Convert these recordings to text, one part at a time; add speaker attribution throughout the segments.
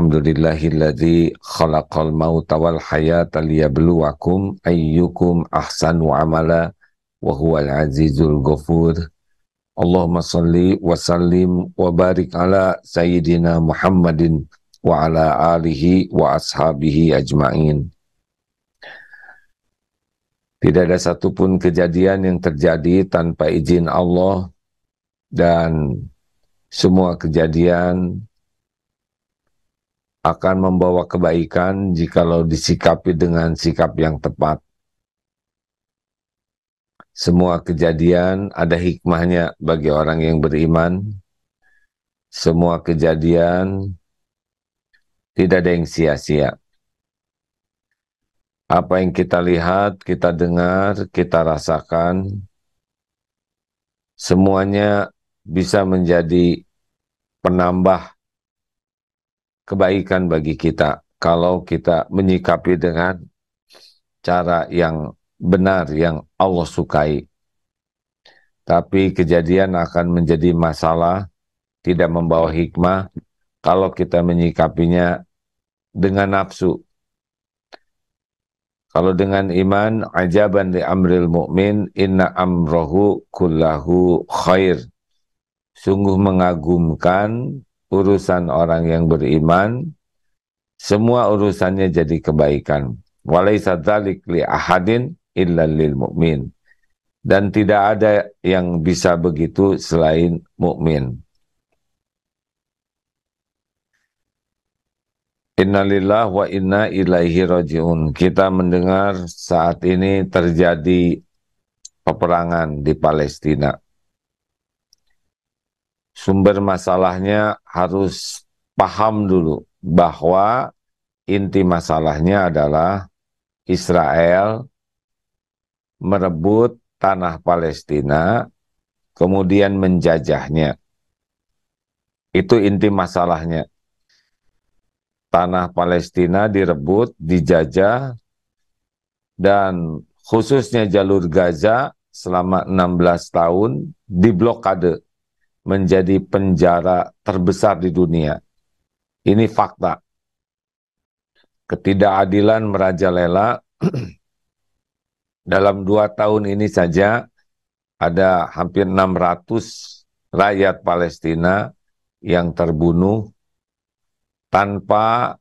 Speaker 1: Alhamdulillahilladzi khalaqal mauta wal hayata liyabluwakum ayyukum ahsanu amala wa huwal azizul ghafur. Allahumma salli wa sallim wa barik ala sayyidina Muhammadin wa ala alihi wa ashabihi ajma'in. Tidak ada satupun kejadian yang terjadi tanpa izin Allah, dan semua kejadian akan membawa kebaikan jikalau disikapi dengan sikap yang tepat. Semua kejadian ada hikmahnya bagi orang yang beriman. Semua kejadian tidak ada yang sia-sia. Apa yang kita lihat, kita dengar, kita rasakan, semuanya bisa menjadi penambah kebaikan bagi kita kalau kita menyikapi dengan cara yang benar, yang Allah sukai. Tapi kejadian akan menjadi masalah, tidak membawa hikmah kalau kita menyikapinya dengan nafsu. Kalau dengan iman, ajaban li amril mu'min, inna amrohu kullahu khair. Sungguh mengagumkan urusan orang yang beriman, semua urusannya jadi kebaikan. Walaysa dzalik li ahadin illa lil mu'min. Dan tidak ada yang bisa begitu selain mukmin. Innalillah wa inna ilaihi raji'un. Kita mendengar saat ini terjadi peperangan di Palestina. Sumber masalahnya harus paham dulu bahwa inti masalahnya adalah Israel merebut tanah Palestina, kemudian menjajahnya. Itu inti masalahnya. Tanah Palestina direbut, dijajah, dan khususnya jalur Gaza selama 16 tahun diblokade, menjadi penjara terbesar di dunia. Ini fakta. Ketidakadilan merajalela. Dalam 2 tahun ini saja ada hampir 600 rakyat Palestina yang terbunuh tanpa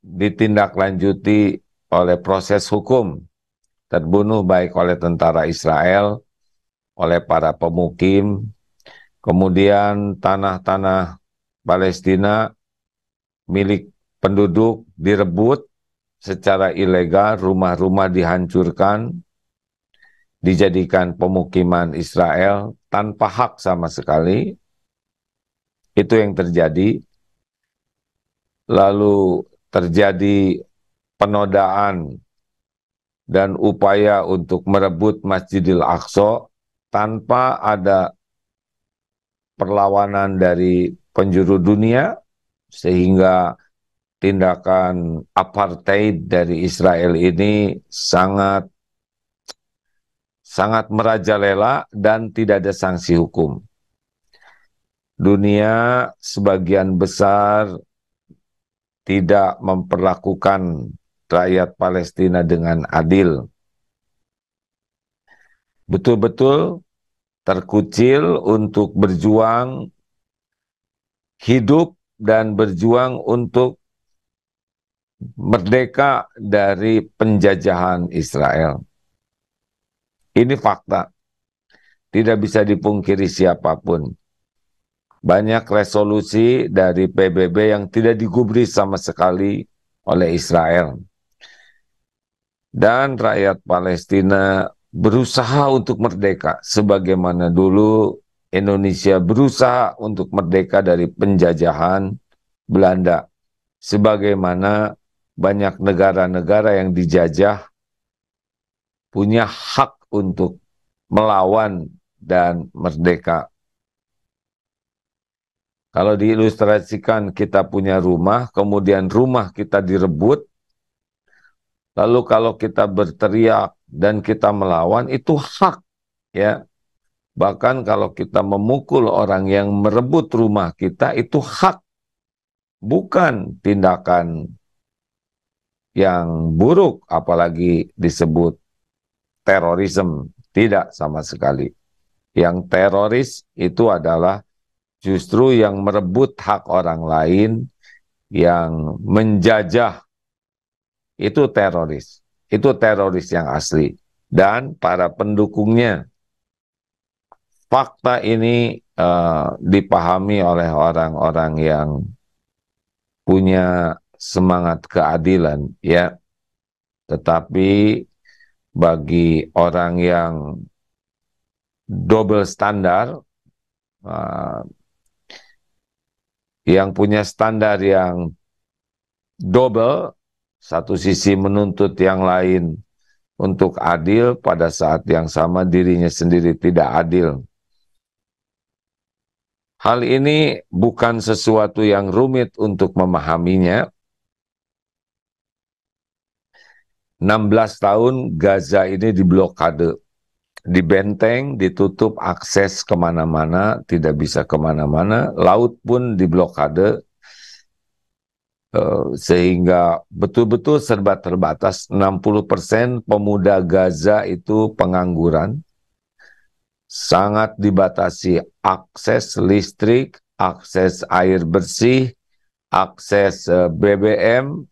Speaker 1: ditindaklanjuti oleh proses hukum. Terbunuh baik oleh tentara Israel, oleh para pemukim. Kemudian tanah-tanah Palestina milik penduduk direbut secara ilegal, rumah-rumah dihancurkan, dijadikan pemukiman Israel tanpa hak sama sekali. Itu yang terjadi. Lalu terjadi penodaan dan upaya untuk merebut Masjidil Aqsa tanpa ada perlawanan dari penjuru dunia, sehingga tindakan apartheid dari Israel ini sangat merajalela dan tidak ada sanksi hukum. Dunia sebagian besar tidak memperlakukan rakyat Palestina dengan adil. Betul-betul terkucil untuk berjuang hidup dan berjuang untuk merdeka dari penjajahan Israel. Ini fakta. Tidak bisa dipungkiri siapapun. Banyak resolusi dari PBB yang tidak digubris sama sekali oleh Israel. Dan rakyat Palestina berusaha untuk merdeka, sebagaimana dulu Indonesia berusaha untuk merdeka dari penjajahan Belanda. Sebagaimana banyak negara-negara yang dijajah punya hak untuk melawan dan merdeka. Kalau diilustrasikan, kita punya rumah, kemudian rumah kita direbut, lalu kalau kita berteriak dan kita melawan, itu hak, ya. Bahkan kalau kita memukul orang yang merebut rumah kita, itu hak. bukan tindakan yang buruk, apalagi disebut terorisme. Tidak sama sekali. Yang teroris itu adalah justru yang merebut hak orang lain, yang menjajah, itu teroris. Itu teroris yang asli. Dan para pendukungnya. Fakta ini dipahami oleh orang-orang yang punya semangat keadilan, ya. Tetapi bagi orang yang double standar, uh, yang punya standar yang double, satu sisi menuntut yang lain untuk adil, pada saat yang sama dirinya sendiri tidak adil. Hal ini bukan sesuatu yang rumit untuk memahaminya. 16 tahun Gaza ini diblokade, dibenteng, ditutup akses kemana-mana, tidak bisa kemana-mana, laut pun diblokade, sehingga betul-betul serba terbatas. 60% pemuda Gaza itu pengangguran, sangat dibatasi akses listrik, akses air bersih, akses BBM,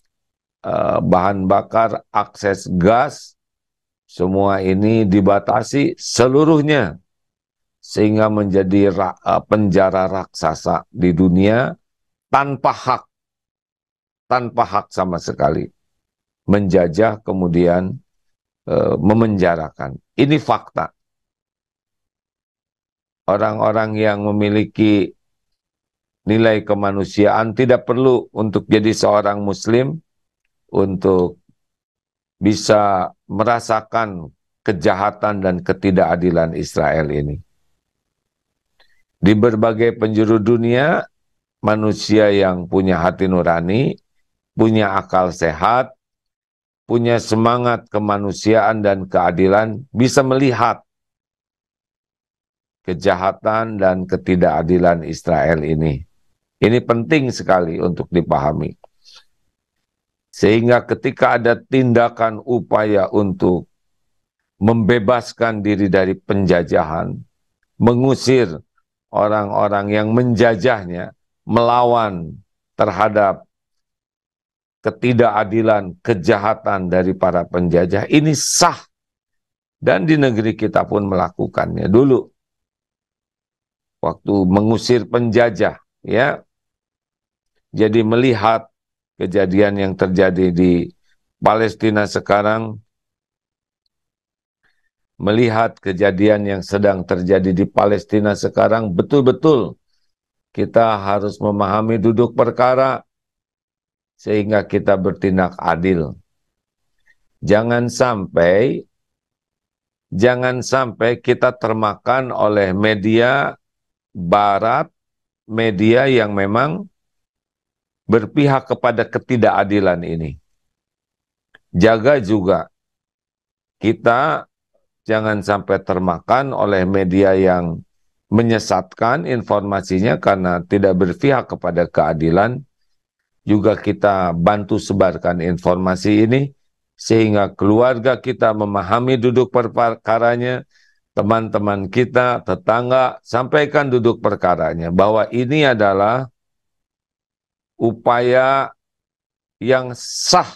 Speaker 1: bahan bakar, akses gas, semua ini dibatasi seluruhnya, sehingga menjadi penjara raksasa di dunia tanpa hak sama sekali. Menjajah kemudian memenjarakan. Ini fakta. Orang-orang yang memiliki nilai kemanusiaan tidak perlu untuk jadi seorang muslim untuk bisa merasakan kejahatan dan ketidakadilan Israel ini. Di berbagai penjuru dunia, manusia yang punya hati nurani, punya akal sehat, punya semangat kemanusiaan dan keadilan, bisa melihat kejahatan dan ketidakadilan Israel ini. Ini penting sekali untuk dipahami. Sehingga ketika ada tindakan upaya untuk membebaskan diri dari penjajahan, mengusir orang-orang yang menjajahnya, melawan terhadap ketidakadilan, kejahatan dari para penjajah, ini sah. Dan di negeri kita pun melakukannya dulu. Waktu mengusir penjajah, ya. Jadi melihat kejadian yang terjadi di Palestina sekarang, melihat kejadian yang sedang terjadi di Palestina sekarang, betul-betul kita harus memahami duduk perkara sehingga kita bertindak adil. Jangan sampai kita termakan oleh media barat, media yang memang berpihak kepada ketidakadilan ini. Jaga juga kita jangan sampai termakan oleh media yang menyesatkan informasinya karena tidak berpihak kepada keadilan. Juga kita bantu sebarkan informasi ini sehingga keluarga kita memahami duduk perkaranya, teman-teman kita, tetangga, sampaikan duduk perkaranya bahwa ini adalah upaya yang sah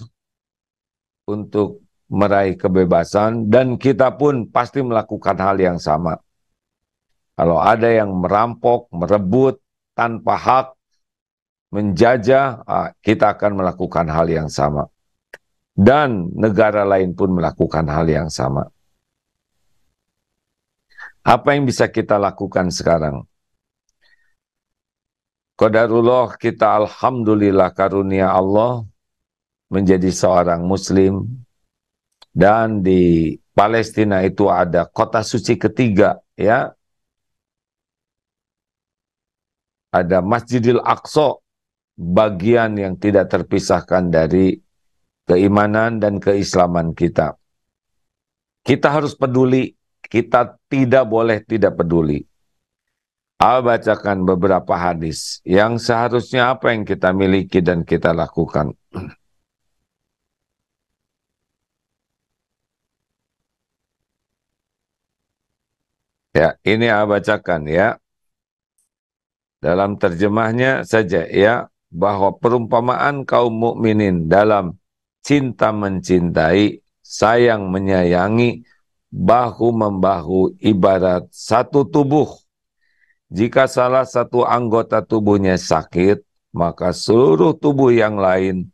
Speaker 1: untuk meraih kebebasan dan kita pun pasti melakukan hal yang sama. Kalau ada yang merampok, merebut tanpa hak, menjajah, kita akan melakukan hal yang sama. Dan negara lain pun melakukan hal yang sama. Apa yang bisa kita lakukan sekarang? Qadarullah, kita alhamdulillah karunia Allah menjadi seorang muslim. Dan di Palestina itu ada kota suci ketiga, ya. Ada Masjidil Aqsa, bagian yang tidak terpisahkan dari keimanan dan keislaman kita. Kita harus peduli, kita tidak boleh tidak peduli. I'll bacakan beberapa hadis yang seharusnya apa yang kita miliki dan kita lakukan. Ya, ini I'll bacakan ya. Dalam terjemahnya saja ya, bahwa perumpamaan kaum mukminin dalam cinta mencintai, sayang menyayangi, bahu-membahu ibarat satu tubuh. Jika salah satu anggota tubuhnya sakit, maka seluruh tubuh yang lain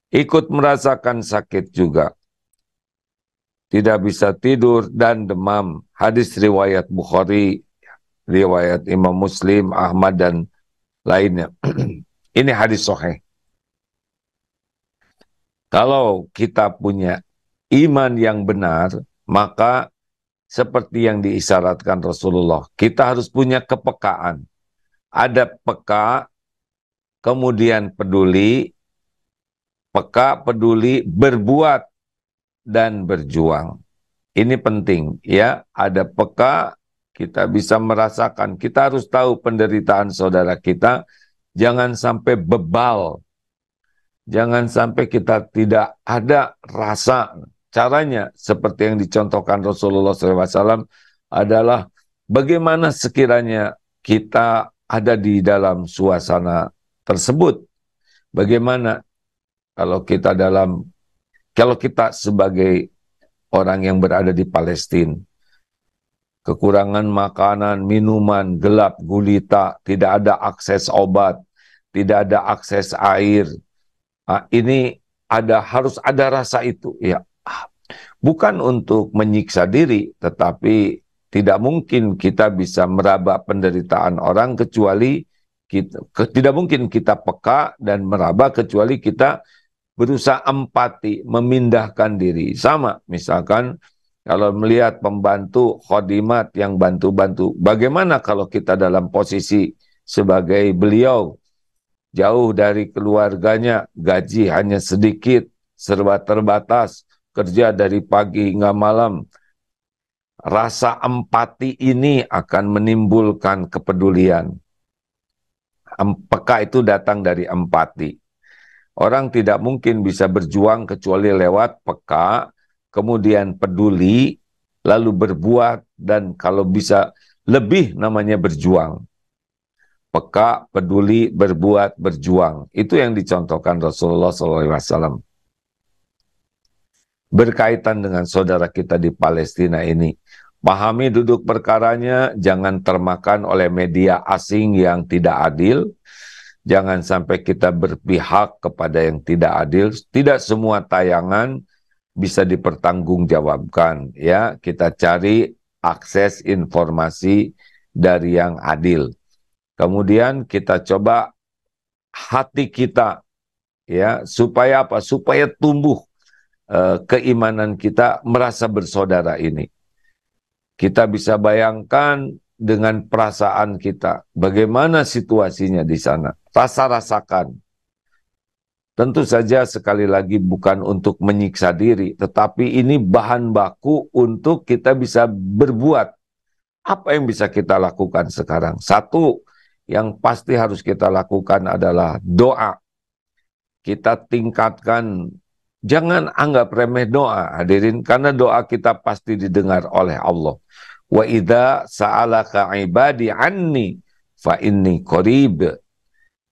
Speaker 1: ikut merasakan sakit juga. Tidak bisa tidur dan demam. Hadis riwayat Bukhari, riwayat Imam Muslim, Ahmad, dan lainnya. Ini hadis sahih. Kalau kita punya iman yang benar, maka seperti yang diisyaratkan Rasulullah, kita harus punya kepekaan. Ada peka, kemudian peduli, peka, peduli, berbuat, dan berjuang. Ini penting ya, ada peka, kita bisa merasakan, kita harus tahu penderitaan saudara kita, jangan sampai bebal, jangan sampai kita tidak ada rasa. Caranya seperti yang dicontohkan Rasulullah SAW adalah bagaimana sekiranya kita ada di dalam suasana tersebut. Bagaimana kalau kita sebagai orang yang berada di Palestina, kekurangan makanan, minuman, gelap gulita, tidak ada akses obat, tidak ada akses air. Ini harus ada rasa itu ya. Bukan untuk menyiksa diri, tetapi tidak mungkin kita bisa meraba penderitaan orang kecuali tidak mungkin kita peka dan meraba kecuali kita berusaha empati, memindahkan diri. Sama, misalkan kalau melihat pembantu khodimat yang bantu-bantu, bagaimana kalau kita dalam posisi sebagai beliau, jauh dari keluarganya, gaji hanya sedikit, serba terbatas, kerja dari pagi hingga malam. Rasa empati ini akan menimbulkan kepedulian. Peka itu datang dari empati. Orang tidak mungkin bisa berjuang kecuali lewat peka, kemudian peduli, lalu berbuat, dan kalau bisa lebih namanya berjuang. Peka, peduli, berbuat, berjuang. Itu yang dicontohkan Rasulullah SAW. Berkaitan dengan saudara kita di Palestina ini, pahami duduk perkaranya, jangan termakan oleh media asing yang tidak adil. Jangan sampai kita berpihak kepada yang tidak adil. Tidak semua tayangan bisa dipertanggungjawabkan. Ya, kita cari akses informasi dari yang adil. Kemudian kita coba hati kita, ya, supaya apa? Supaya tumbuh keimanan kita merasa bersaudara ini. Kita bisa bayangkan dengan perasaan kita, bagaimana situasinya di sana. Rasakan. Tentu saja sekali lagi bukan untuk menyiksa diri, tetapi ini bahan baku untuk kita bisa berbuat. Apa yang bisa kita lakukan sekarang? Satu, yang pasti harus kita lakukan adalah doa. Kita tingkatkan, jangan anggap remeh doa, hadirin, karena doa kita pasti didengar oleh Allah. Wa idza sa'alaka ibadi anni fa inni qarib.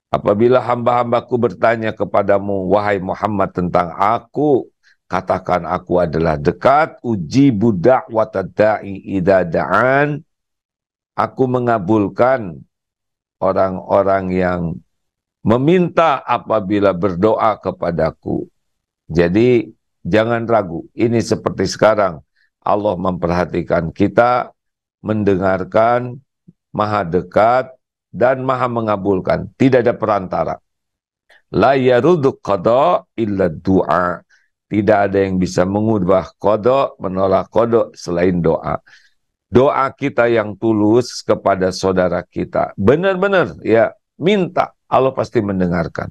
Speaker 1: Apabila hamba-hambaku bertanya kepadamu, wahai Muhammad, tentang aku, katakan aku adalah dekat, ujibu da'watad da'i idza da'an. Aku mengabulkan orang-orang yang meminta apabila berdoa kepadaku. Jadi jangan ragu, ini seperti sekarang. Allah memperhatikan kita, mendengarkan, maha dekat, dan maha mengabulkan. Tidak ada perantara. La yaruduk qada illa du'a. Tidak ada yang bisa mengubah qada, menolak qada selain doa. Doa kita yang tulus kepada saudara kita. Benar-benar ya, minta. Allah pasti mendengarkan.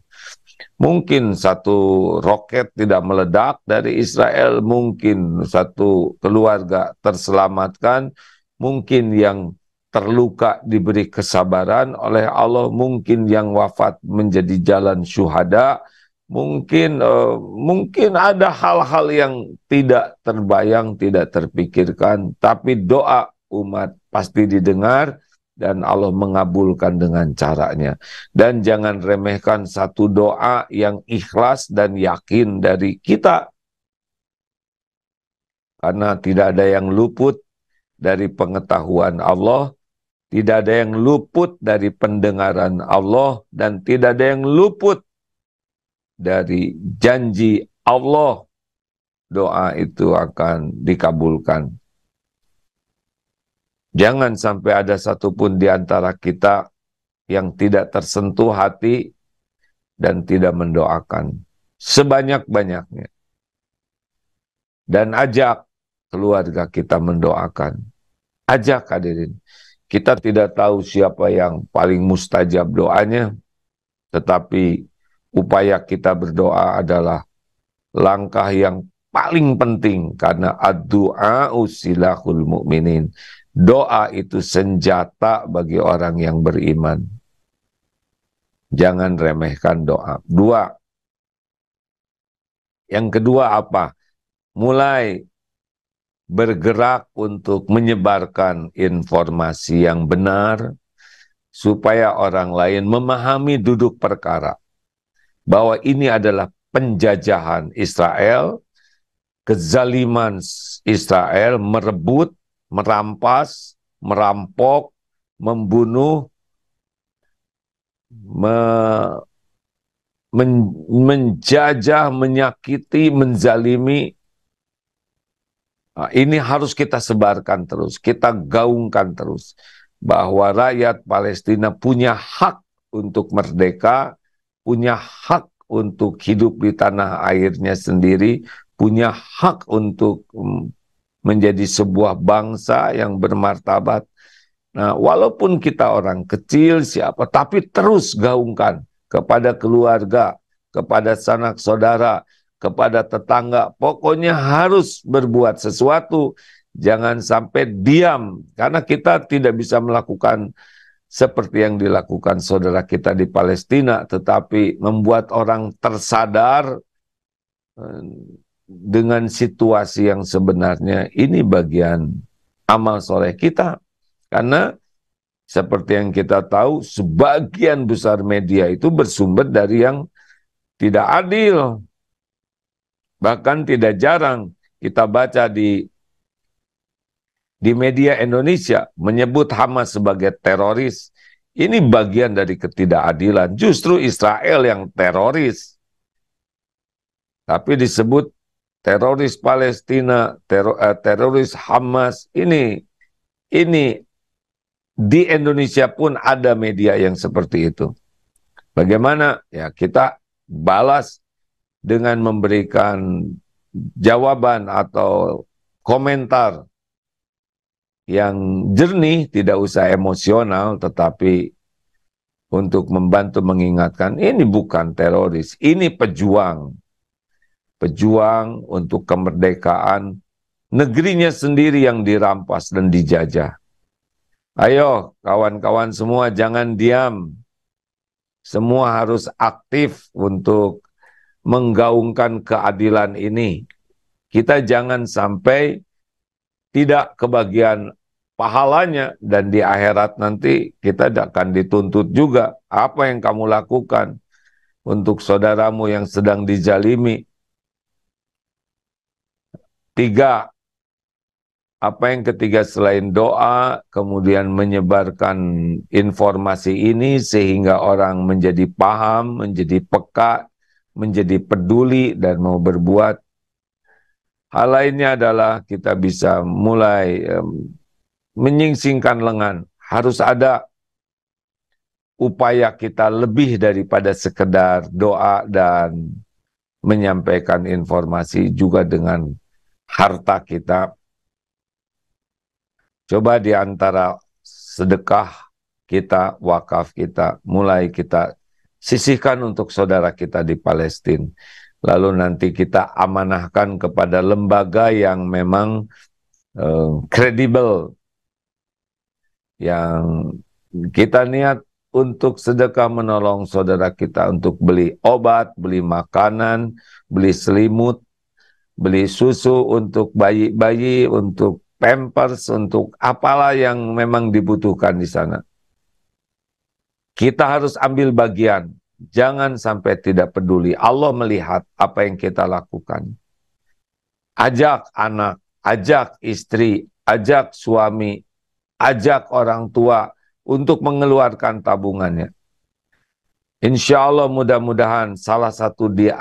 Speaker 1: Mungkin satu roket tidak meledak dari Israel, mungkin satu keluarga terselamatkan, mungkin yang terluka diberi kesabaran oleh Allah, mungkin yang wafat menjadi jalan syuhada, mungkin ada hal-hal yang tidak terbayang, tidak terpikirkan, tapi doa umat pasti didengar dan Allah mengabulkan dengan caranya. Dan jangan remehkan satu doa yang ikhlas dan yakin dari kita, karena tidak ada yang luput dari pengetahuan Allah, tidak ada yang luput dari pendengaran Allah, dan tidak ada yang luput dari janji Allah. Doa itu akan dikabulkan. Jangan sampai ada satupun di antara kita yang tidak tersentuh hati dan tidak mendoakan sebanyak-banyaknya. Dan ajak keluarga kita mendoakan. Ajak hadirin. Kita tidak tahu siapa yang paling mustajab doanya, tetapi upaya kita berdoa adalah langkah yang paling penting, karena ad-du'a silahul mu'minin. Doa itu senjata bagi orang yang beriman. Jangan remehkan doa. Yang kedua apa? Mulai bergerak untuk menyebarkan informasi yang benar, supaya orang lain memahami duduk perkara, bahwa ini adalah penjajahan Israel, kezaliman Israel, merebut, merampas, merampok, membunuh, menjajah, menyakiti, menzalimi. Nah, ini harus kita sebarkan terus, kita gaungkan terus, bahwa rakyat Palestina punya hak untuk merdeka, punya hak untuk hidup di tanah airnya sendiri, punya hak untuk menjadi sebuah bangsa yang bermartabat. Nah, walaupun kita orang kecil siapa, tapi terus gaungkan kepada keluarga, kepada sanak saudara, kepada tetangga. Pokoknya harus berbuat sesuatu. Jangan sampai diam, karena kita tidak bisa melakukan seperti yang dilakukan saudara kita di Palestina, tetapi membuat orang tersadar dengan situasi yang sebenarnya. Ini bagian amal soleh kita. Karena seperti yang kita tahu, sebagian besar media itu bersumber dari yang tidak adil. Bahkan tidak jarang kita baca di media Indonesia menyebut Hamas sebagai teroris. Ini bagian dari ketidakadilan. Justru Israel yang teroris. Tapi disebut teroris Palestina, teroris Hamas. Ini di Indonesia pun ada media yang seperti itu. Bagaimana? Ya, kita balas dengan memberikan jawaban atau komentar yang jernih, tidak usah emosional, tetapi untuk membantu mengingatkan, ini bukan teroris, ini pejuang. Pejuang untuk kemerdekaan negerinya sendiri yang dirampas dan dijajah. Ayo kawan-kawan semua, jangan diam. Semua harus aktif untuk menggaungkan keadilan ini. Kita jangan sampai tidak kebagian pahalanya, dan di akhirat nanti kita akan dituntut juga. Apa yang kamu lakukan untuk saudaramu yang sedang dizalimi? 3, apa yang ketiga selain doa, kemudian menyebarkan informasi ini sehingga orang menjadi paham, menjadi peka, menjadi peduli dan mau berbuat. Hal lainnya adalah kita bisa mulai menyingsingkan lengan. Harus ada upaya kita lebih daripada sekedar doa dan menyampaikan informasi, juga dengan harta kita. Coba di antara sedekah kita, wakaf kita, mulai kita sisihkan untuk saudara kita di Palestina. Lalu nanti kita amanahkan kepada lembaga yang memang kredibel. yang kita niat untuk sedekah menolong saudara kita untuk beli obat, beli makanan, beli selimut, beli susu untuk bayi-bayi, untuk pampers, untuk apalah yang memang dibutuhkan di sana. Kita harus ambil bagian. Jangan sampai tidak peduli. Allah melihat apa yang kita lakukan. Ajak anak, ajak istri, ajak suami, ajak orang tua untuk mengeluarkan tabungannya. Insya Allah mudah-mudahan salah satu di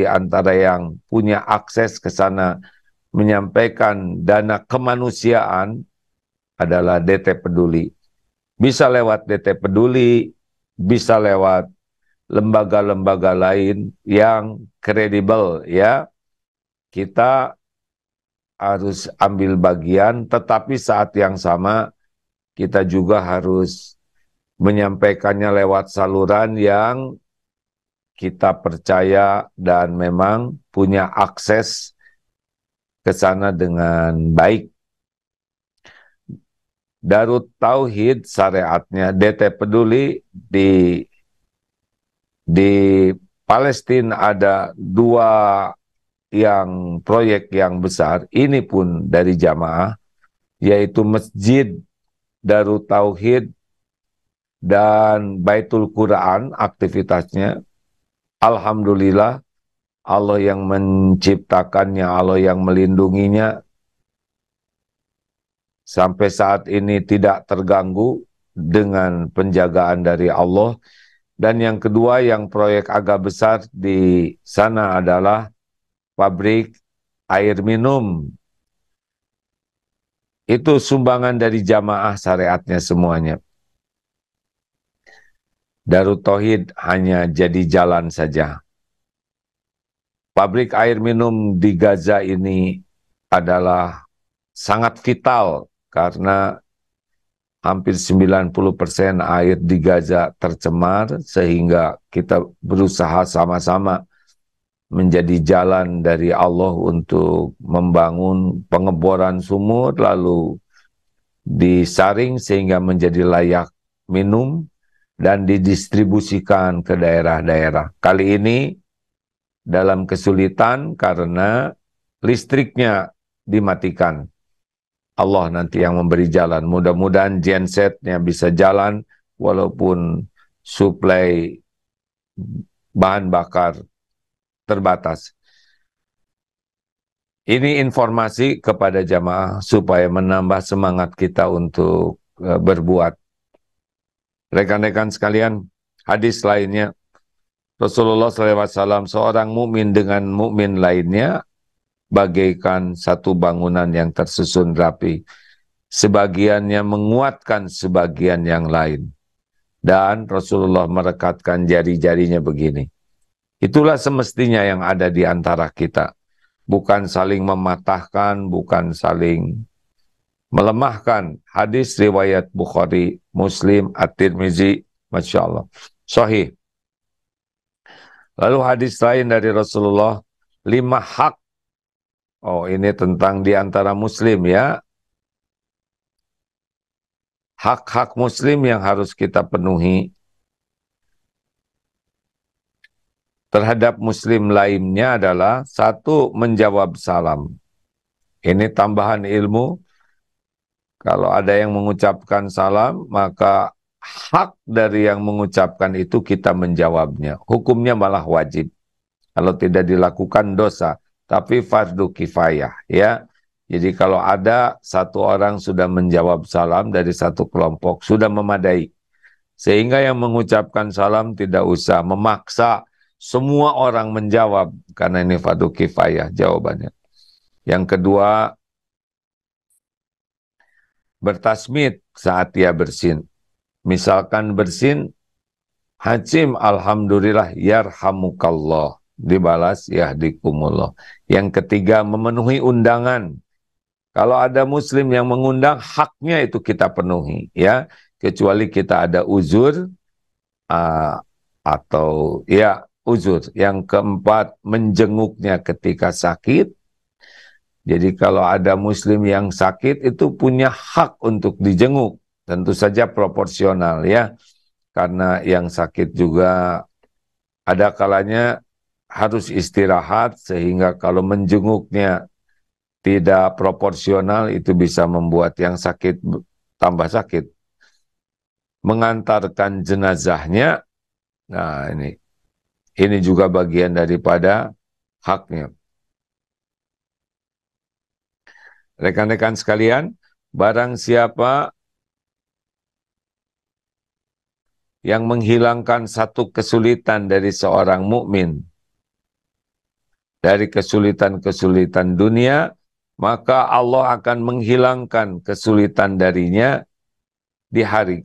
Speaker 1: antara yang punya akses ke sana menyampaikan dana kemanusiaan adalah DT Peduli. Bisa lewat DT Peduli, bisa lewat lembaga-lembaga lain yang kredibel ya. Kita harus ambil bagian, tetapi saat yang sama kita juga harus menyampaikannya lewat saluran yang kita percaya dan memang punya akses ke sana dengan baik. Darut Tauhid syariatnya DT Peduli di Palestina ada 2 yang proyek yang besar, ini pun dari jamaah, yaitu Masjid Darut Tauhid dan Baitul Quran aktivitasnya. Alhamdulillah, Allah yang menciptakannya, Allah yang melindunginya, sampai saat ini tidak terganggu dengan penjagaan dari Allah. Dan yang kedua, yang proyek agak besar di sana adalah pabrik air minum. Itu sumbangan dari jamaah syariatnya semuanya. Darut Tauhid hanya jadi jalan saja. Pabrik air minum di Gaza ini adalah sangat vital karena hampir 90% air di Gaza tercemar, sehingga kita berusaha sama-sama menjadi jalan dari Allah untuk membangun pengeboran sumur, lalu disaring sehingga menjadi layak minum dan didistribusikan ke daerah-daerah. Kali ini dalam kesulitan karena listriknya dimatikan. Allah nanti yang memberi jalan. Mudah-mudahan gensetnya bisa jalan walaupun suplai bahan bakar terbatas. Ini informasi kepada jamaah supaya menambah semangat kita untuk berbuat. Rekan-rekan sekalian, hadis lainnya, Rasulullah SAW, seorang mukmin dengan mukmin lainnya bagaikan satu bangunan yang tersusun rapi. Sebagiannya menguatkan sebagian yang lain. Dan Rasulullah merekatkan jari-jarinya begini. Itulah semestinya yang ada di antara kita. Bukan saling mematahkan, bukan saling melemahkan. Hadis riwayat Bukhari, Muslim, At-Tirmizi, Masya Allah. Sahih. Lalu hadis lain dari Rasulullah, 5 hak. Oh, ini tentang di antara muslim ya. Hak-hak muslim yang harus kita penuhi terhadap muslim lainnya adalah, 1, menjawab salam. Ini tambahan ilmu. Kalau ada yang mengucapkan salam, maka hak dari yang mengucapkan itu kita menjawabnya. Hukumnya malah wajib. Kalau tidak dilakukan dosa, tapi fardu kifayah ya. Jadi kalau ada 1 orang sudah menjawab salam dari 1 kelompok, sudah memadai. Sehingga yang mengucapkan salam tidak usah memaksa semua orang menjawab, karena ini fardu kifayah jawabannya. Yang kedua, bertasmid saat dia bersin. Misalkan bersin, hacim alhamdulillah yarhamukallah, dibalas yahdikumullah. Yang ketiga, memenuhi undangan. Kalau ada muslim yang mengundang, haknya itu kita penuhi ya, kecuali kita ada uzur atau ya uzur. Yang keempat, menjenguknya ketika sakit. Jadi kalau ada muslim yang sakit itu punya hak untuk dijenguk. Tentu saja proporsional ya. Karena yang sakit juga ada kalanya harus istirahat sehingga kalau menjenguknya tidak proporsional itu bisa membuat yang sakit tambah sakit. Mengantarkan jenazahnya, nah ini juga bagian daripada haknya. Rekan-rekan sekalian, barang siapa yang menghilangkan satu kesulitan dari seorang mukmin, dari kesulitan-kesulitan dunia, maka Allah akan menghilangkan kesulitan darinya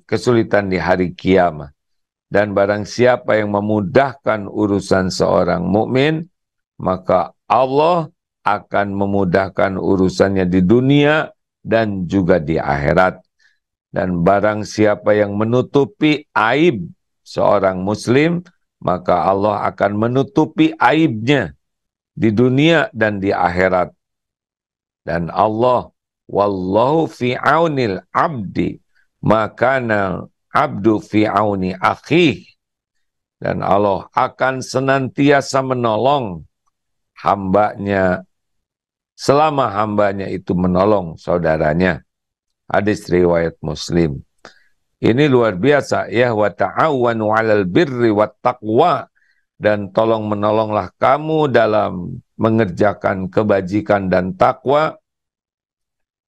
Speaker 1: kesulitan di hari kiamat. Dan barang siapa yang memudahkan urusan seorang mukmin, maka Allah akan memudahkan urusannya di dunia dan juga di akhirat. Dan barang siapa yang menutupi aib seorang muslim, maka Allah akan menutupi aibnya di dunia dan di akhirat. Dan Allah, wallahu fi aunil abdi, makana abdu fi auni akhih. Dan Allah akan senantiasa menolong hambanya selama hambanya itu menolong saudaranya. Hadis riwayat Muslim. Ini luar biasa ya, wa ta'awanu 'alal birri wat taqwa, dan tolong menolonglah kamu dalam mengerjakan kebajikan dan takwa.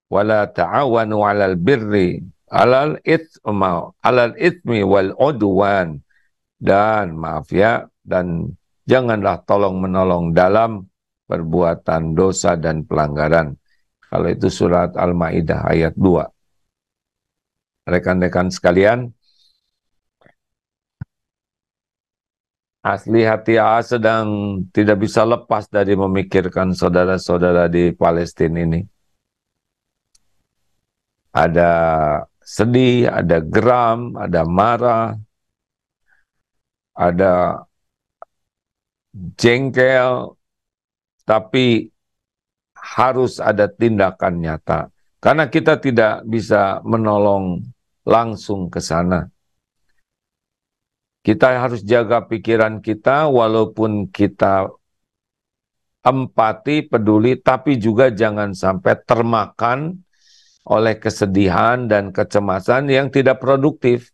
Speaker 1: Wala ta'awanu 'alal birri alal itsmi wal udwan, dan maaf ya, dan janganlah tolong menolong dalam perbuatan dosa dan pelanggaran. Kalau itu surat Al-Maidah ayat 2. Rekan-rekan sekalian, asli hati A sedang tidak bisa lepas dari memikirkan saudara-saudara di Palestina ini. Ada sedih, ada geram, ada marah, ada jengkel, tapi harus ada tindakan nyata. Karena kita tidak bisa menolong langsung ke sana. Kita harus jaga pikiran kita walaupun kita empati, peduli, tapi juga jangan sampai termakan oleh kesedihan dan kecemasan yang tidak produktif.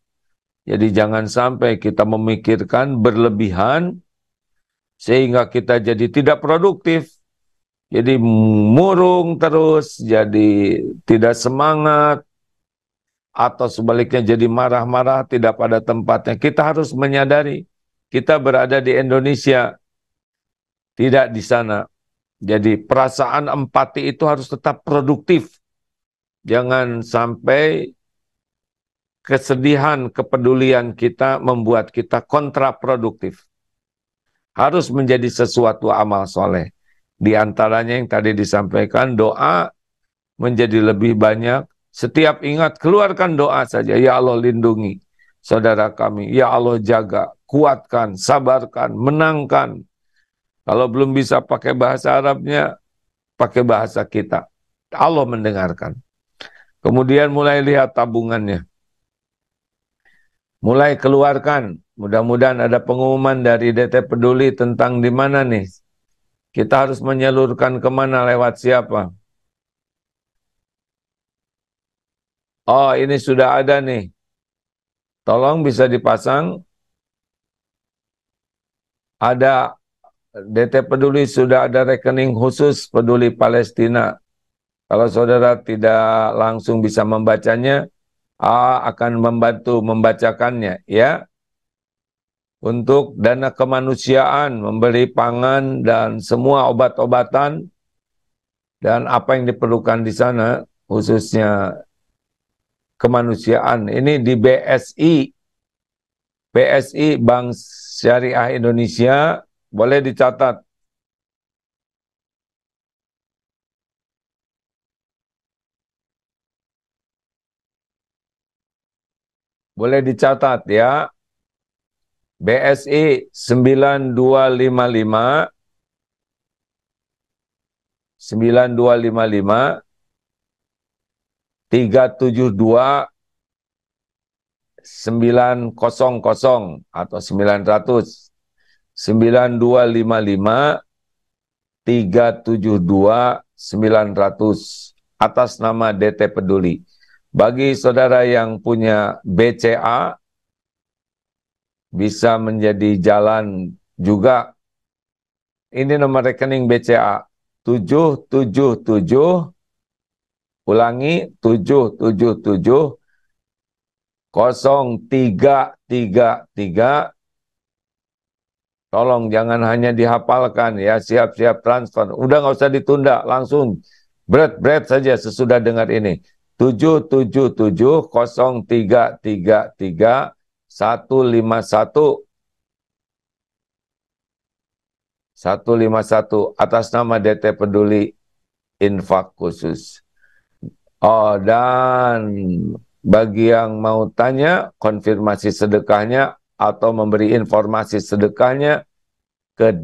Speaker 1: Jadi jangan sampai kita memikirkan berlebihan sehingga kita jadi tidak produktif. Jadi murung terus, jadi tidak semangat, atau sebaliknya jadi marah-marah, tidak pada tempatnya. Kita harus menyadari, kita berada di Indonesia, tidak di sana. Jadi perasaan empati itu harus tetap produktif. Jangan sampai kesedihan, kepedulian kita membuat kita kontraproduktif. Harus menjadi sesuatu amal soleh. Di antaranya yang tadi disampaikan, doa menjadi lebih banyak. Setiap ingat, keluarkan doa saja. Ya Allah lindungi saudara kami. Ya Allah jaga, kuatkan, sabarkan, menangkan. Kalau belum bisa pakai bahasa Arabnya, pakai bahasa kita. Allah mendengarkan. Kemudian mulai lihat tabungannya. Mulai keluarkan. Mudah-mudahan ada pengumuman dari DT Peduli tentang di mana nih. Kita harus menyalurkan kemana, lewat siapa. Oh, ini sudah ada nih. Tolong bisa dipasang. Ada DT Peduli, sudah ada rekening khusus Peduli Palestina. Kalau saudara tidak langsung bisa membacanya, A akan membantu membacakannya ya. Untuk dana kemanusiaan, memberi pangan dan semua obat-obatan dan apa yang diperlukan di sana, khususnya kemanusiaan. Ini di BSI Bank Syariah Indonesia, boleh dicatat. Boleh dicatat ya. BSI 9255 9255 372 900 atau 900 9255 372 900 atas nama DT Peduli. Bagi saudara yang punya BCA bisa menjadi jalan juga. Ini nomor rekening BCA 777 ulangi 777 0333. Tolong jangan hanya dihafalkan ya, siap-siap transfer. Udah nggak usah ditunda, langsung bread saja sesudah dengar ini. 777 0333 151 atas nama DT Peduli infak khusus. Oh, dan bagi yang mau tanya konfirmasi sedekahnya atau memberi informasi sedekahnya ke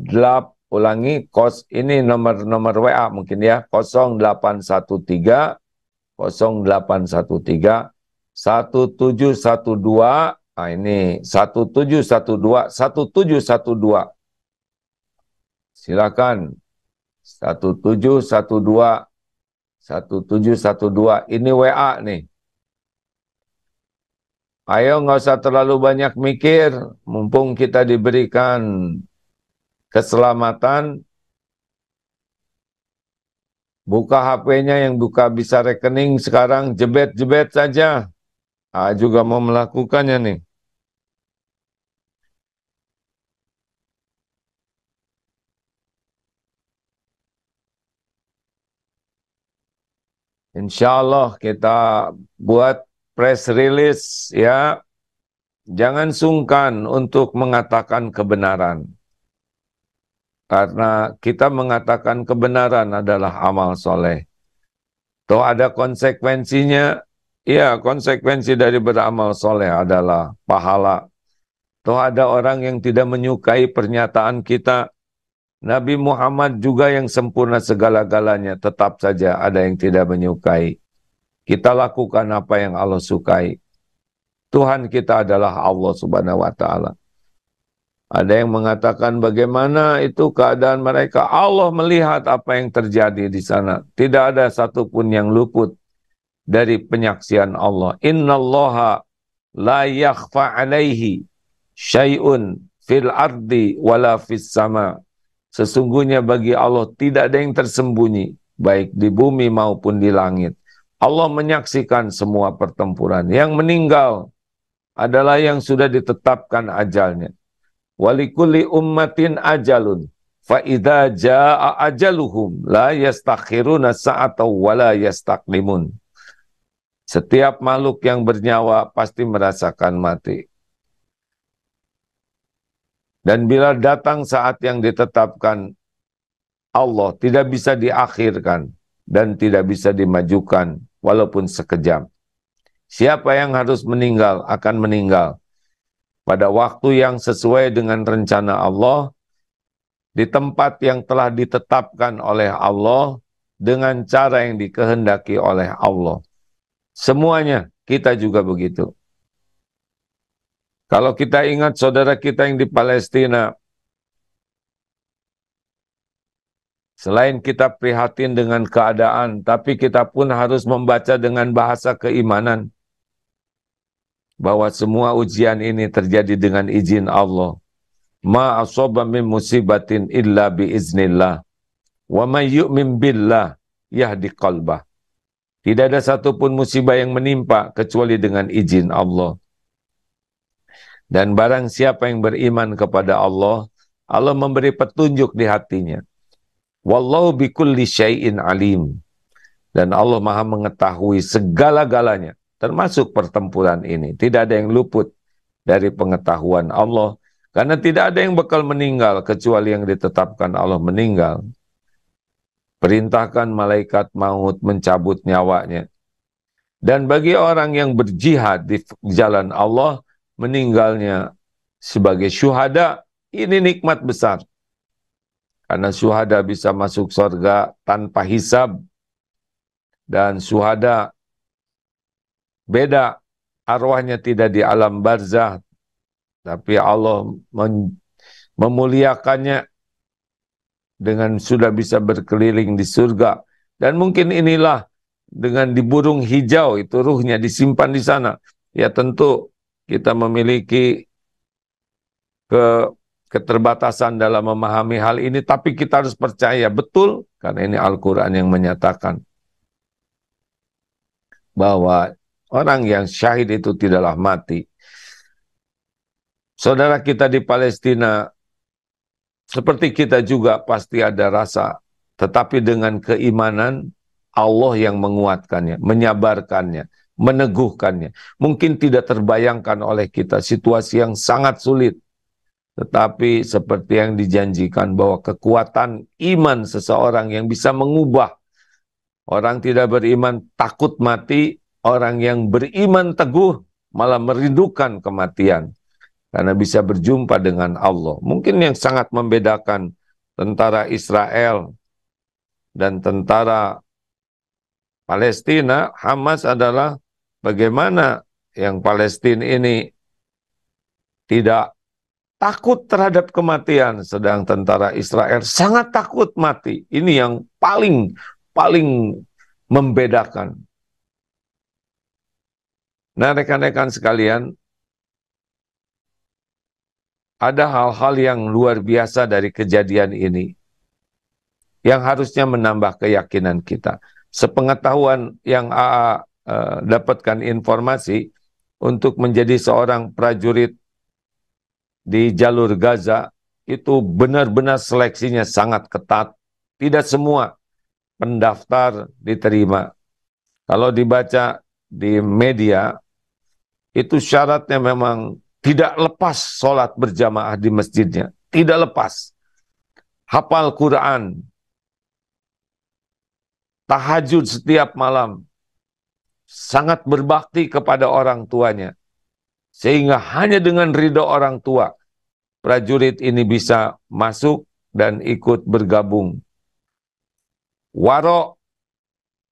Speaker 1: ulangi ini nomor WA mungkin ya 0813 1712 ini 1712 silakan 1712 ini WA nih. Ayo nggak usah terlalu banyak mikir, mumpung kita diberikan keselamatan. Buka HP-nya, yang buka bisa rekening sekarang, jebet-jebet saja. Juga mau melakukannya nih. Insya Allah kita buat press release ya. Jangan sungkan untuk mengatakan kebenaran. Karena kita mengatakan kebenaran adalah amal soleh. Toh ada konsekuensinya, ya konsekuensi dari beramal soleh adalah pahala. Toh ada orang yang tidak menyukai pernyataan kita. Nabi Muhammad juga yang sempurna segala-galanya, tetap saja ada yang tidak menyukai. Kita lakukan apa yang Allah sukai. Tuhan kita adalah Allah Subhanahu wa Ta'ala. Ada yang mengatakan bagaimana itu keadaan mereka. Allah melihat apa yang terjadi di sana. Tidak ada satupun yang luput dari penyaksian Allah. Innallaha la yakhfa alaihi syai'un fil ardi wala fis sama. Sesungguhnya bagi Allah tidak ada yang tersembunyi, baik di bumi maupun di langit. Allah menyaksikan semua pertempuran. Yang meninggal adalah yang sudah ditetapkan ajalnya. Walikulli ummatin ajalun. Fa'idha ja'a ajaluhum la yastakhiruna sa'atau wa la yastaqlimun. Setiap makhluk yang bernyawa pasti merasakan mati. Dan bila datang saat yang ditetapkan Allah, tidak bisa diakhirkan dan tidak bisa dimajukan walaupun sekejap. Siapa yang harus meninggal akan meninggal pada waktu yang sesuai dengan rencana Allah, di tempat yang telah ditetapkan oleh Allah, dengan cara yang dikehendaki oleh Allah. Semuanya kita juga begitu. Kalau kita ingat saudara kita yang di Palestina, selain kita prihatin dengan keadaan, tapi kita pun harus membaca dengan bahasa keimanan bahwa semua ujian ini terjadi dengan izin Allah. Ma asaba min musibatin illa biiznillah. Wa may yu'min billah yahdi qalbah. Tidak ada satupun musibah yang menimpa kecuali dengan izin Allah. Dan barang siapa yang beriman kepada Allah, Allah memberi petunjuk di hatinya. Wallahu bikulli syai'in alim. Dan Allah Maha mengetahui segala-galanya, termasuk pertempuran ini. Tidak ada yang luput dari pengetahuan Allah. Karena tidak ada yang bakal meninggal kecuali yang ditetapkan Allah meninggal. Perintahkan malaikat maut mencabut nyawanya. Dan bagi orang yang berjihad di jalan Allah, meninggalnya sebagai syuhada, ini nikmat besar. Karena syuhada bisa masuk surga tanpa hisab. Dan syuhada beda, arwahnya tidak di alam barzah, tapi Allah memuliakannya dengan sudah bisa berkeliling di surga. Dan mungkin inilah dengan di burung hijau itu ruhnya disimpan di sana. Ya tentu kita memiliki keterbatasan dalam memahami hal ini, tapi kita harus percaya betul, karena ini Al-Quran yang menyatakan bahwa orang yang syahid itu tidaklah mati. Saudara kita di Palestina, seperti kita juga pasti ada rasa, tetapi dengan keimanan, Allah yang menguatkannya, menyabarkannya, meneguhkannya. Mungkin tidak terbayangkan oleh kita situasi yang sangat sulit, tetapi seperti yang dijanjikan bahwa kekuatan iman seseorang yang bisa mengubah orang tidak beriman takut mati, orang yang beriman teguh malah merindukan kematian karena bisa berjumpa dengan Allah. Mungkin yang sangat membedakan tentara Israel dan tentara Palestina, Hamas, adalah bagaimana yang Palestina ini tidak takut terhadap kematian, sedang tentara Israel sangat takut mati. Ini yang paling membedakan. Nah, rekan-rekan sekalian, ada hal-hal yang luar biasa dari kejadian ini yang harusnya menambah keyakinan kita. Sepengetahuan yang AA dapatkan informasi, untuk menjadi seorang prajurit di jalur Gaza itu benar-benar seleksinya sangat ketat. Tidak semua pendaftar diterima. Kalau dibaca di media, itu syaratnya memang tidak lepas sholat berjamaah di masjidnya. Tidak lepas. Hafal Quran. Tahajud setiap malam. Sangat berbakti kepada orang tuanya. Sehingga hanya dengan ridho orang tua, prajurit ini bisa masuk dan ikut bergabung. Waro,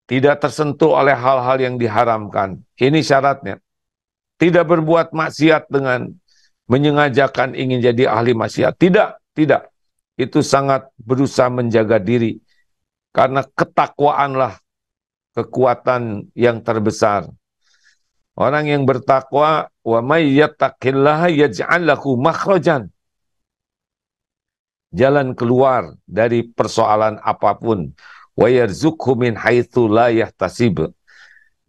Speaker 1: tidak tersentuh oleh hal-hal yang diharamkan. Ini syaratnya. Tidak berbuat maksiat dengan menyengajakan ingin jadi ahli maksiat. Tidak. Itu sangat berusaha menjaga diri. Karena ketakwaanlah kekuatan yang terbesar. Orang yang bertakwa, wa may yattaqillaha yaj'al lahu makhrajan. Jalan keluar dari persoalan apapun. Wa yarzuqhu min haitsu la yahtasib.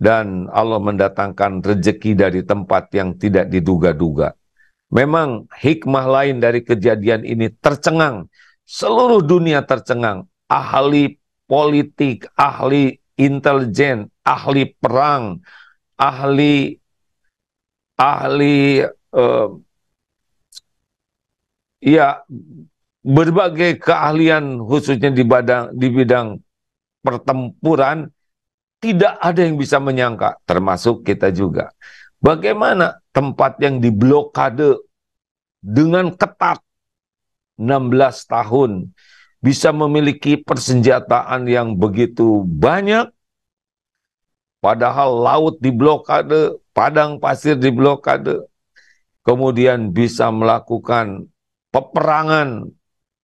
Speaker 1: Dan Allah mendatangkan rezeki dari tempat yang tidak diduga-duga. Memang hikmah lain dari kejadian ini tercengang. Seluruh dunia tercengang. Ahli politik, ahli intelijen, ahli perang, ahli ya berbagai keahlian, khususnya di bidang pertempuran, tidak ada yang bisa menyangka, termasuk kita juga. Bagaimana tempat yang diblokade dengan ketat 16 tahun bisa memiliki persenjataan yang begitu banyak, padahal laut diblokade, padang pasir diblokade, kemudian bisa melakukan peperangan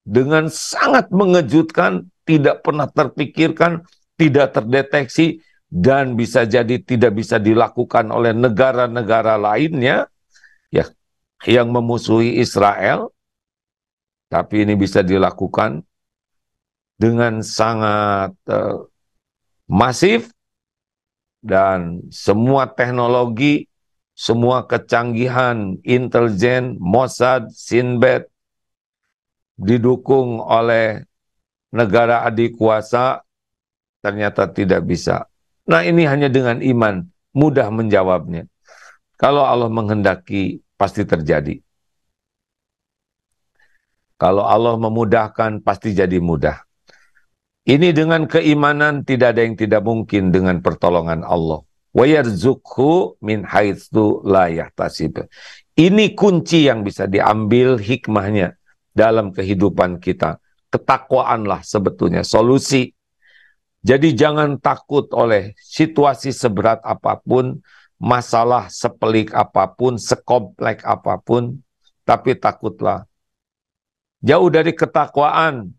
Speaker 1: dengan sangat mengejutkan, tidak pernah terpikirkan, tidak terdeteksi, dan bisa jadi tidak bisa dilakukan oleh negara-negara lainnya ya yang memusuhi Israel, tapi ini bisa dilakukan dengan sangat masif. Dan semua teknologi, semua kecanggihan intelijen, Mossad, Sinbad, didukung oleh negara adik kuasa, ternyata tidak bisa. Nah, ini hanya dengan iman, mudah menjawabnya. Kalau Allah menghendaki, pasti terjadi. Kalau Allah memudahkan, pasti jadi mudah. Ini dengan keimanan, tidak ada yang tidak mungkin dengan pertolongan Allah. Wa yarzuqhu min haitsu la yahtasib. Ini kunci yang bisa diambil hikmahnya dalam kehidupan kita. Ketakwaanlah sebetulnya solusi. Jadi jangan takut oleh situasi seberat apapun, masalah sepelik apapun, sekompleks apapun, tapi takutlah. Jauh dari ketakwaan,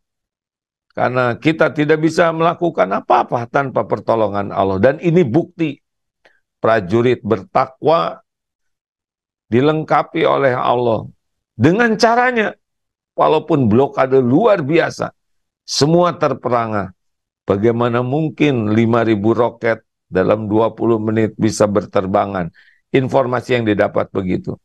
Speaker 1: karena kita tidak bisa melakukan apa-apa tanpa pertolongan Allah. Dan ini bukti prajurit bertakwa dilengkapi oleh Allah. Dengan caranya, walaupun blokade luar biasa, semua terperangah. Bagaimana mungkin 5.000 roket dalam 20 menit bisa berterbangan? Informasi yang didapat begitu.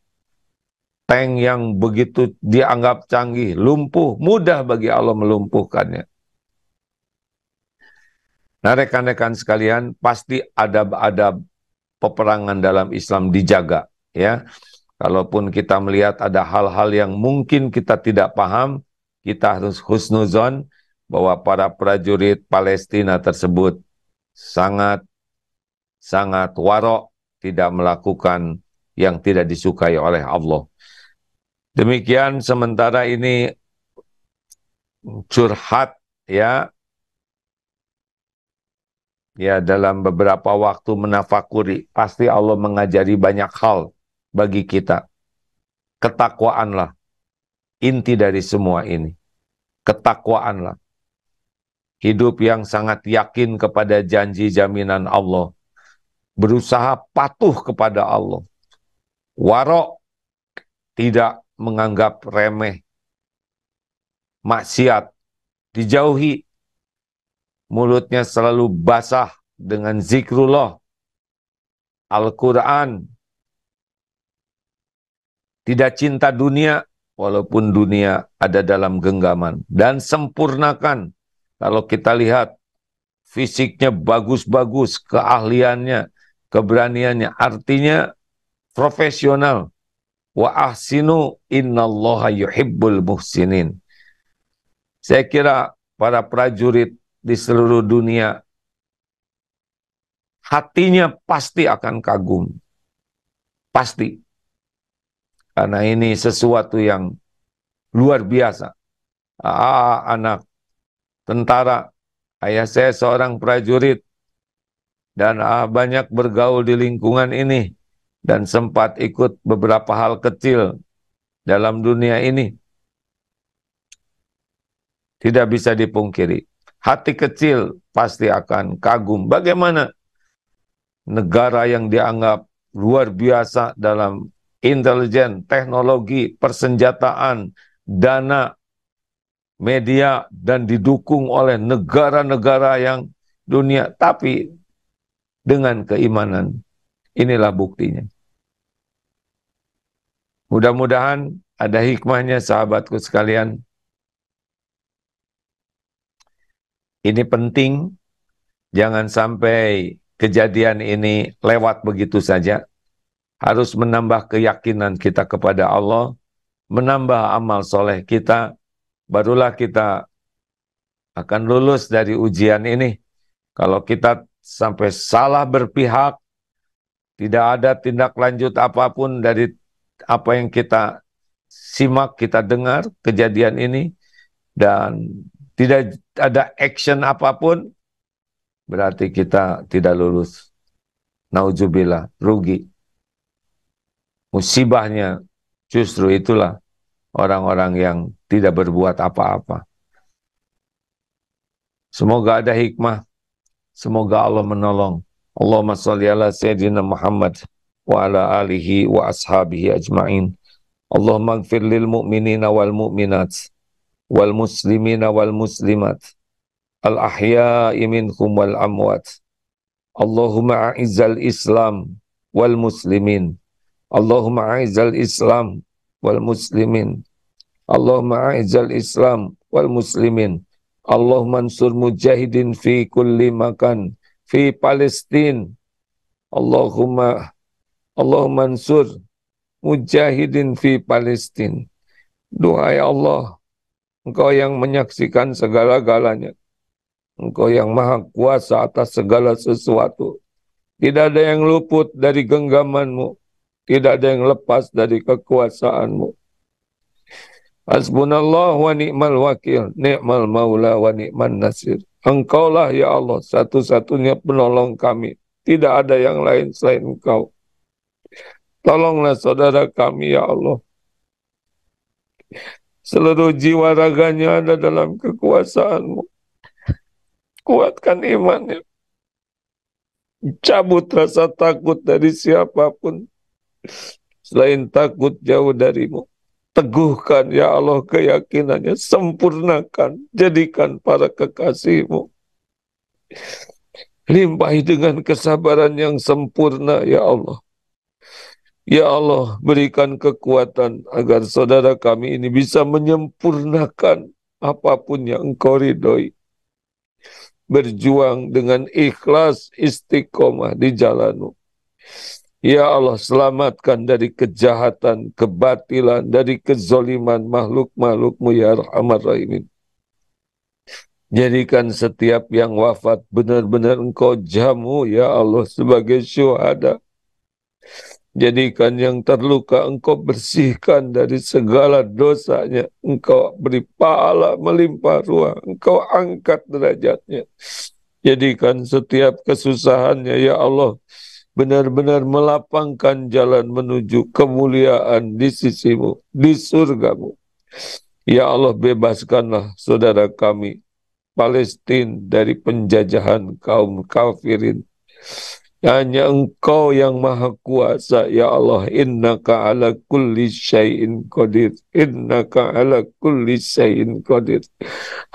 Speaker 1: Tank yang begitu dianggap canggih, lumpuh, mudah bagi Allah melumpuhkannya. Nah, rekan-rekan sekalian, pasti ada peperangan dalam Islam dijaga, ya. Kalaupun kita melihat ada hal-hal yang mungkin kita tidak paham, kita harus husnuzon bahwa para prajurit Palestina tersebut sangat warok, tidak melakukan yang tidak disukai oleh Allah. Demikian sementara ini curhat ya dalam beberapa waktu menafakuri, pasti Allah mengajari banyak hal bagi kita. Ketakwaanlah inti dari semua ini. Ketakwaanlah. Hidup yang sangat yakin kepada janji jaminan Allah. Berusaha patuh kepada Allah. Warok, tidak menganggap remeh. Maksiat, dijauhi. Mulutnya selalu basah dengan zikrullah. Al-Quran. Tidak cinta dunia, walaupun dunia ada dalam genggaman. Dan sempurnakan. Kalau kita lihat, fisiknya bagus-bagus, keahliannya, keberaniannya, artinya profesional. Wa ahsinu innallaha yuhibbul muhsinin. Saya kira para prajurit di seluruh dunia, hatinya pasti akan kagum. Pasti. Karena ini sesuatu yang luar biasa. Anak tentara, ayah saya seorang prajurit, dan banyak bergaul di lingkungan ini, dan sempat ikut beberapa hal kecil dalam dunia ini. Tidak bisa dipungkiri. Hati kecil pasti akan kagum. Bagaimana negara yang dianggap luar biasa dalam intelijen, teknologi, persenjataan, dana, media, dan didukung oleh negara-negara yang dunia. Tapi dengan keimanan, inilah buktinya. Mudah-mudahan ada hikmahnya sahabatku sekalian. Ini penting, jangan sampai kejadian ini lewat begitu saja. Harus menambah keyakinan kita kepada Allah, menambah amal soleh kita, barulah kita akan lulus dari ujian ini. Kalau kita sampai salah berpihak, tidak ada tindak lanjut apapun dari apa yang kita simak, kita dengar kejadian ini, dan tidak ada action apapun, berarti kita tidak lulus. Nauzubillah, rugi. Musibahnya justru itulah orang-orang yang tidak berbuat apa-apa. Semoga ada hikmah, semoga Allah menolong. Allahumma sholli ala Sayyidina Muhammad wa ala alihi wa ashabihi ajma'in. Allahumma ighfir lil mu'minina wal mu'minat wal muslimina wal muslimat al ahya'i minhum wal amwat. Allahumma a'izzal Islam wal muslimin. Allahumma a'izzal Islam wal muslimin. Allahumma a'izzal Islam wal muslimin. Allahumma ansur mujahidin fi kulli makan fi Palestin. Allahumma ansur mujahidin fi Palestin. Doa ya Allah, Engkau yang menyaksikan segala-galanya. Engkau yang maha kuasa atas segala sesuatu. Tidak ada yang luput dari genggaman-Mu. Tidak ada yang lepas dari kekuasaan-Mu. Hasbunallah wa ni'mal wakil, ni'mal maula wa ni'man nasir. Engkaulah ya Allah satu-satunya penolong kami. Tidak ada yang lain selain Engkau. Tolonglah saudara kami ya Allah. Seluruh jiwa raganya ada dalam kekuasaan-Mu. Kuatkan imannya. Cabut rasa takut dari siapapun. Selain takut jauh darimu. Teguhkan ya Allah keyakinannya, sempurnakan, jadikan para kekasih-Mu. Limpahi dengan kesabaran yang sempurna ya Allah. Ya Allah, berikan kekuatan agar saudara kami ini bisa menyempurnakan apapun yang Engkau ridhoi. Berjuang dengan ikhlas istiqomah di jalan-Mu. Ya Allah, selamatkan dari kejahatan, kebatilan, dari kezoliman makhluk-makhluk-Mu ya Arhamar Rahimin. Jadikan setiap yang wafat benar-benar Engkau jamu ya Allah sebagai syuhada. Jadikan yang terluka Engkau bersihkan dari segala dosanya. Engkau beri pahala melimpah ruah. Engkau angkat derajatnya. Jadikan setiap kesusahannya ya Allah benar-benar melapangkan jalan menuju kemuliaan di sisi-Mu, di surga-Mu. Ya Allah, bebaskanlah saudara kami Palestina dari penjajahan kaum kafirin. Hanya Engkau yang maha kuasa, ya Allah. Innaka ala kulli syai'in qadir. Innaka ala kulli syai'in qadir.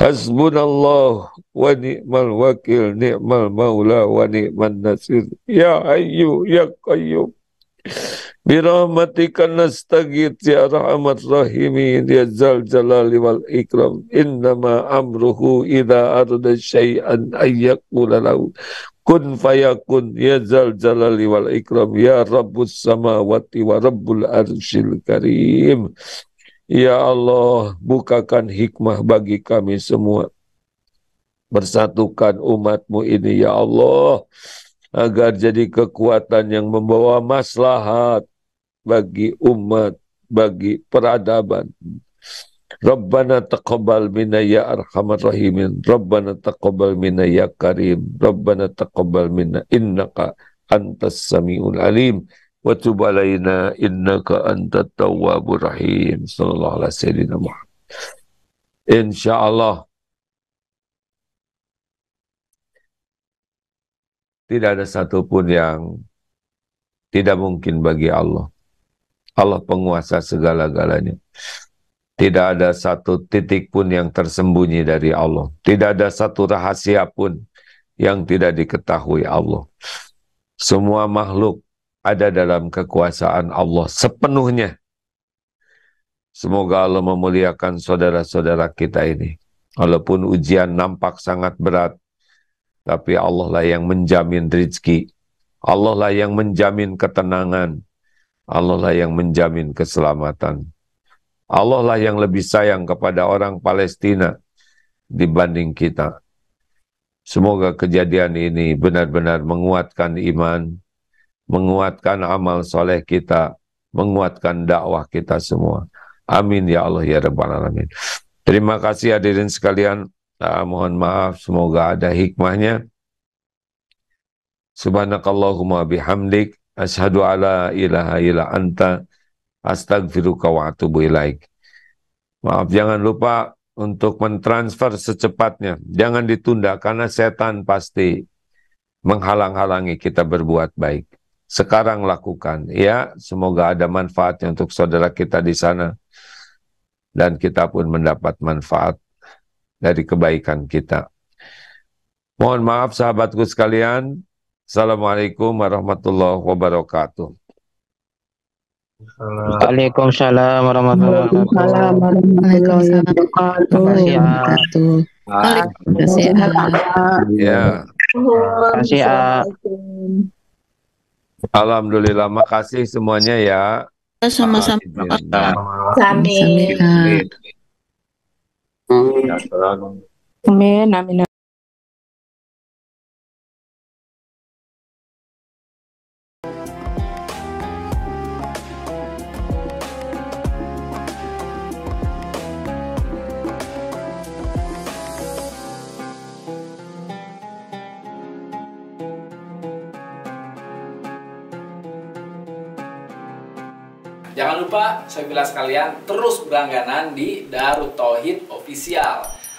Speaker 1: Hasbunallah wa ni'mal wakil, ni'mal maula wa ni'man nasir. Ya Hayyu ya Qayyum. Birahmatika nastaghits ya arhamar rahimin ya zal jalali wal ikram. Innama amruhu idza arada syai'an ayyaqula lahu kun fayakun ya zal jalali wal ikram ya rabbus samawati wa rabbul arsyil karim. Ya Allah, bukakan hikmah bagi kami semua. Bersatukan umat-Mu ini ya Allah, agar jadi kekuatan yang membawa maslahat bagi umat, bagi peradaban. Rabbana taqabbal minna ya arhamar rahimin. Rabbana taqabbal minna ya karim. Rabbana taqabbal minna innaka antas samiul alim. Wa tub alaina innaka antat tawwabur rahim. Sallallahu alaihi wasallam. Insyaallah tidak ada satupun yang tidak mungkin bagi Allah. Allah penguasa segala-galanya. Tidak ada satu titik pun yang tersembunyi dari Allah. Tidak ada satu rahasia pun yang tidak diketahui Allah. Semua makhluk ada dalam kekuasaan Allah sepenuhnya. Semoga Allah memuliakan saudara-saudara kita ini. Walaupun ujian nampak sangat berat, tapi Allah lah yang menjamin rezeki. Allah lah yang menjamin ketenangan. Allah lah yang menjamin keselamatan. Allah lah yang lebih sayang kepada orang Palestina dibanding kita. Semoga kejadian ini benar-benar menguatkan iman, menguatkan amal soleh kita, menguatkan dakwah kita semua. Amin ya Allah ya Rabbal Alamin. Terima kasih hadirin sekalian. Mohon maaf, semoga ada hikmahnya. Subhanakallahumma bihamdik, asyhadu alla ilaha illa anta, astagfiruka wa atubu ilaik. Maaf, jangan lupa untuk mentransfer secepatnya. Jangan ditunda karena setan pasti menghalang-halangi kita berbuat baik. Sekarang lakukan ya. Semoga ada manfaatnya untuk saudara kita di sana. Dan kita pun mendapat manfaat dari kebaikan kita. Mohon maaf sahabatku sekalian. Assalamualaikum warahmatullahi wabarakatuh.
Speaker 2: Waalaikumsalam warahmatullahi wabarakatuh. Terima kasih ya.
Speaker 3: Terima kasih
Speaker 1: Ya.
Speaker 2: Terima kasih ya.
Speaker 1: Alhamdulillah, makasih semuanya ya.
Speaker 3: Sama-sama.
Speaker 4: Amin.
Speaker 3: Amin. Amin.
Speaker 4: Jangan lupa, saya bilang sekalian, terus berlangganan di Darut Tauhid Official.